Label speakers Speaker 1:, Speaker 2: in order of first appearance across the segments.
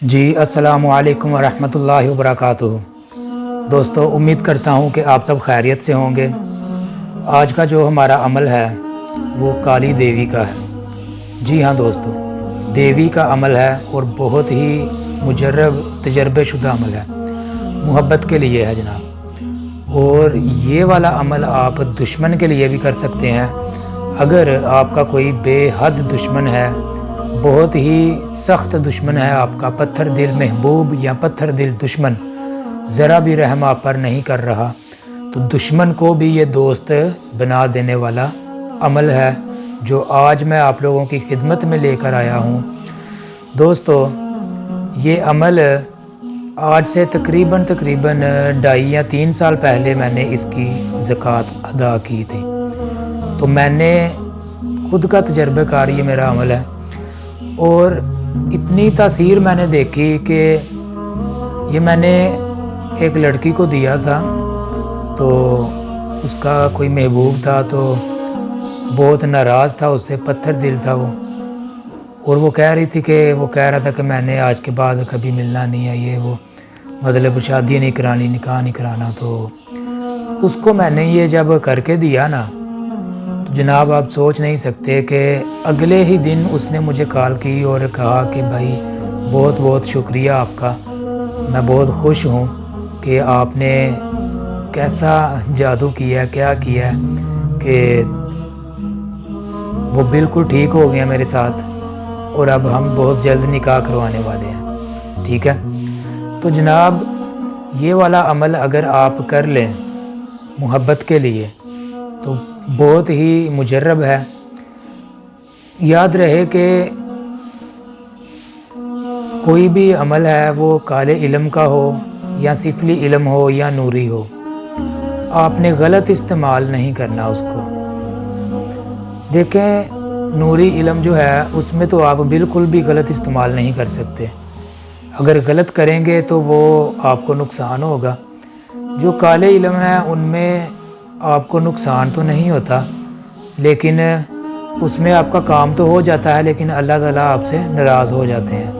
Speaker 1: جی السلام علیکم ورحمۃ اللہ وبرکاتہ۔ دوستو، امید کرتا ہوں کہ آپ سب خیریت سے ہوں گے۔ آج کا جو ہمارا عمل ہے وہ کالی دیوی کا ہے۔ جی ہاں دوستو، دیوی کا عمل ہے اور بہت ہی مجرب تجربے شدہ عمل ہے، محبت کے لیے ہے جناب۔ اور یہ والا عمل آپ دشمن کے لیے بھی کر سکتے ہیں۔ اگر آپ کا کوئی بے حد دشمن ہے، بہت ہی سخت دشمن ہے آپ کا، پتھر دل محبوب یا پتھر دل دشمن ذرا بھی رحم آپ پر نہیں کر رہا، تو دشمن کو بھی یہ دوست بنا دینے والا عمل ہے جو آج میں آپ لوگوں کی خدمت میں لے کر آیا ہوں۔ دوستو، یہ عمل آج سے تقریباً 2.5 یا 3 سال پہلے میں نے اس کی زکوٰۃ ادا کی تھی، تو میں نے خود کا تجربہ کار یہ میرا عمل ہے، اور اتنی تاثیر میں نے دیکھی کہ یہ میں نے ایک لڑکی کو دیا تھا، تو اس کا کوئی محبوب تھا تو بہت ناراض تھا، اس سے پتھر دل تھا وہ، اور وہ کہہ رہی تھی کہ وہ کہہ رہا تھا کہ میں نے آج کے بعد کبھی ملنا نہیں ہے، یہ وہ مطلب شادی نہیں کرانی، نکاح نہیں کرانا۔ تو اس کو میں نے یہ جب کر کے دیا نا، تو جناب آپ سوچ نہیں سکتے کہ اگلے ہی دن اس نے مجھے کال کی اور کہا کہ بھائی بہت بہت شکریہ آپ کا، میں بہت خوش ہوں کہ آپ نے کیسا جادو کیا، کیا کیا کہ وہ بالکل ٹھیک ہو گیا میرے ساتھ، اور اب ہم بہت جلد نکاح کروانے والے ہیں، ٹھیک ہے۔ تو جناب یہ والا عمل اگر آپ کر لیں محبت کے لیے تو بہت ہی مجرب ہے۔ یاد رہے کہ کوئی بھی عمل ہے وہ کالے علم کا ہو یا سفلی علم ہو یا نوری ہو، آپ نے غلط استعمال نہیں کرنا اس کو۔ دیکھیں، نوری علم جو ہے اس میں تو آپ بالکل بھی غلط استعمال نہیں کر سکتے، اگر غلط کریں گے تو وہ آپ کو نقصان ہوگا۔ جو کالے علم ہے ان میں آپ کو نقصان تو نہیں ہوتا، لیکن اس میں آپ کا کام تو ہو جاتا ہے، لیکن اللہ تعالیٰ آپ سے ناراض ہو جاتے ہیں،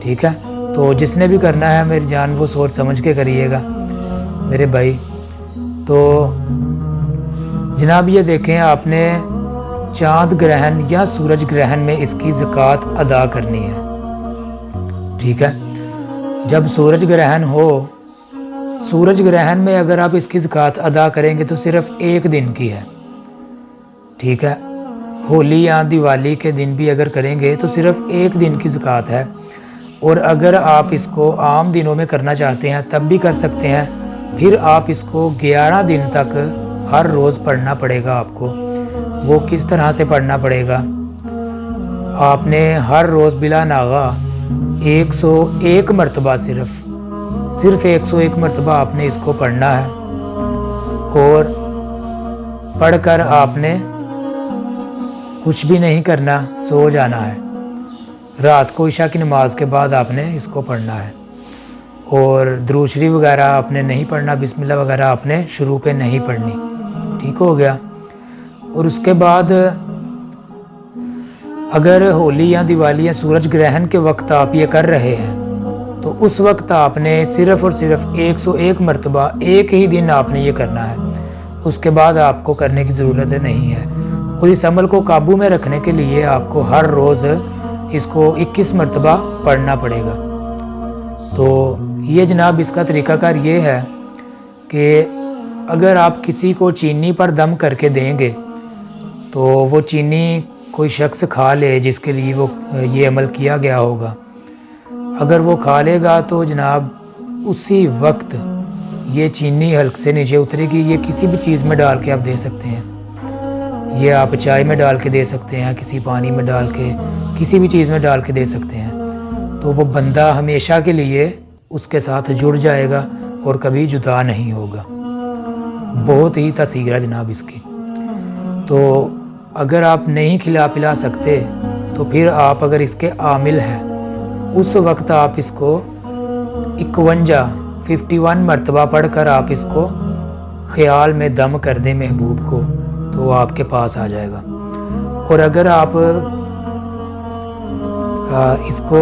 Speaker 1: ٹھیک ہے۔ تو جس نے بھی کرنا ہے میری جان وہ سوچ سمجھ کے کریے گا میرے بھائی۔ تو جناب یہ دیکھیں، آپ نے چاند گرہن یا سورج گرہن میں اس کی زکوٰۃ ادا کرنی ہے، ٹھیک ہے۔ جب سورج گرہن ہو، سورج گرہن میں اگر آپ اس کی زکوٰۃ ادا کریں گے تو صرف 1 دن کی ہے، ٹھیک ہے۔ ہولی یا دیوالی کے دن بھی اگر کریں گے تو صرف 1 دن کی زکوٰۃ ہے، اور اگر آپ اس کو عام دنوں میں کرنا چاہتے ہیں تب بھی کر سکتے ہیں۔ پھر آپ اس کو 11 دن تک ہر روز پڑھنا پڑے گا آپ کو۔ وہ کس طرح سے پڑھنا پڑے گا؟ آپ نے ہر روز بلا ناغہ 101 مرتبہ صرف 101 مرتبہ آپ نے اس کو پڑھنا ہے، اور پڑھ کر آپ نے کچھ بھی نہیں کرنا، سو جانا ہے۔ رات کو عشاء کی نماز کے بعد آپ نے اس کو پڑھنا ہے، اور درود شریف وغیرہ آپ نے نہیں پڑھنا، بسم اللہ وغیرہ آپ نے شروع پہ نہیں پڑھنی، ٹھیک ہو گیا۔ اور اس کے بعد اگر ہولی یا دیوالی یا سورج گرہن کے وقت آپ یہ کر رہے ہیں تو اس وقت آپ نے صرف اور صرف 101 مرتبہ ایک ہی دن آپ نے یہ کرنا ہے، اس کے بعد آپ کو کرنے کی ضرورت نہیں ہے۔ اور اس عمل کو قابو میں رکھنے کے لیے آپ کو ہر روز اس کو 21 مرتبہ پڑھنا پڑے گا۔ تو یہ جناب اس کا طریقہ کار یہ ہے کہ اگر آپ کسی کو چینی پر دم کر کے دیں گے تو وہ چینی کوئی شخص کھا لے جس کے لیے وہ یہ عمل کیا گیا ہوگا، اگر وہ کھا لے گا تو جناب اسی وقت یہ چینی حلق سے نیچے اترے گی۔ یہ کسی بھی چیز میں ڈال کے آپ دے سکتے ہیں، یہ آپ چائے میں ڈال کے دے سکتے ہیں، کسی پانی میں ڈال کے، کسی بھی چیز میں ڈال کے دے سکتے ہیں، تو وہ بندہ ہمیشہ کے لیے اس کے ساتھ جڑ جائے گا اور کبھی جدا نہیں ہوگا۔ بہت ہی تاثیر ہے جناب اس کی۔ تو اگر آپ نہیں کھلا پلا سکتے تو پھر آپ اگر اس کے عامل ہیں اس وقت آپ اس کو 51 مرتبہ پڑھ کر آپ اس کو خیال میں دم کر دیں محبوب کو، تو وہ آپ کے پاس آ جائے گا۔ اور اگر آپ اس کو